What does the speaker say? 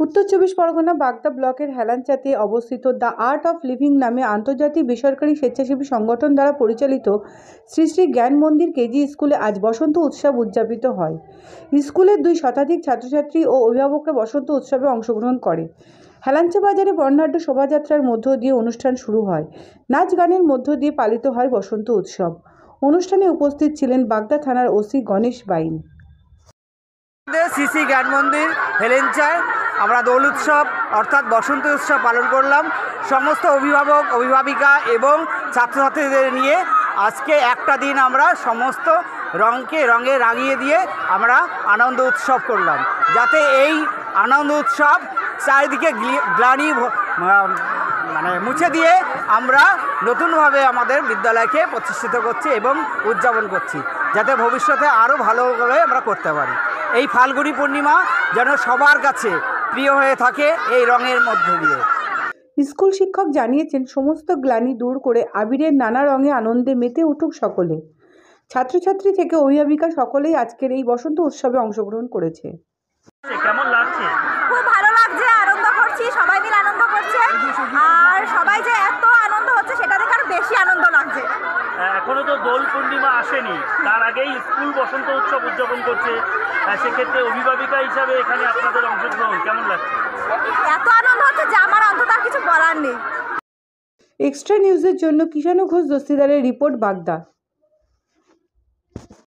উত্তর চব্বিশ পরগনা বাগদা ব্লকের হেলাঞ্চাতে অবস্থিত দ্য আর্ট অফ লিভিং নামে আন্তর্জাতিক বেসরকারি স্বেচ্ছাসেবী সংগঠন দ্বারা পরিচালিত শ্রী শ্রী জ্ঞান মন্দির কেজি স্কুলে আজ বসন্ত উৎসব উদযাপিত হয়। স্কুলের 2 শতাধিক ছাত্রছাত্রী ও অভিভাবকরা বসন্ত উৎসবে অংশগ্রহণ করে। হেলাঞ্চা বাজারে বর্ণাঢ্য শোভাযাত্রার মধ্য দিয়ে অনুষ্ঠান শুরু হয়। নাচ গানের মধ্য দিয়ে পালিত হয় বসন্ত উৎসব। অনুষ্ঠানে উপস্থিত ছিলেন বাগদা থানার ওসি গণেশ বাইন। শ্রী শ্রী জ্ঞান মন্দির হেলেঞ্চায় আমরা দোল উৎসব অর্থাৎ বসন্ত উৎসব পালন করলাম। সমস্ত অভিভাবক অভিভাবিকা এবং ছাত্রছাত্রীদের নিয়ে আজকে একটা দিন আমরা সমস্ত রঙে রাঙিয়ে দিয়ে আমরা আনন্দ উৎসব করলাম, যাতে এই আনন্দ উৎসব চারিদিকে গ্লানি মুছে দিয়ে আমরা নতুনভাবে আমাদের বিদ্যালয়কে প্রতিষ্ঠিত করছি এবং উদযাপন করছি, যাতে ভবিষ্যতে আরও ভালোভাবে আমরা করতে পারি। এই ফাল্গুনী পূর্ণিমা যেন সবার কাছে প্রিয় হয়ে থাকে এই রঙের মধ্য দিয়ে। স্কুল শিক্ষক জানিয়েছেন, সমস্ত গ্লানি দূর করে আবিরের নানা রঙে আনন্দে মেতে উঠুক সকলে। ছাত্রছাত্রী থেকে অভিভাবিকা সকলেই আজকের এই বসন্ত উৎসবে অংশগ্রহণ করেছে। কেমন লাগছে? খুব ভালো লাগছে, আনন্দ করছি, সবাই মিলে আনন্দ করছে, আর সবাই যে এত আনন্দ হচ্ছে সেটা দেখে আরো বেশি আনন্দ লাগছে। এখনো তো দোল পূর্ণিমা আসেনি, তার আগেই স্কুল বসন্ত উৎসব উদযাপন করছে, সেক্ষেত্রে অভিভাবিকা হিসাবে এখানে আপনাদের অংশগ্রহণ কেমন লাগছে? এত আনন্দ হচ্ছে যে আমার অন্তত আর কিছু বলার নেই। এক্সট্রা নিউজের জন্য কিষাণু ঘোষ দস্তিদারের রিপোর্ট, বাগদা।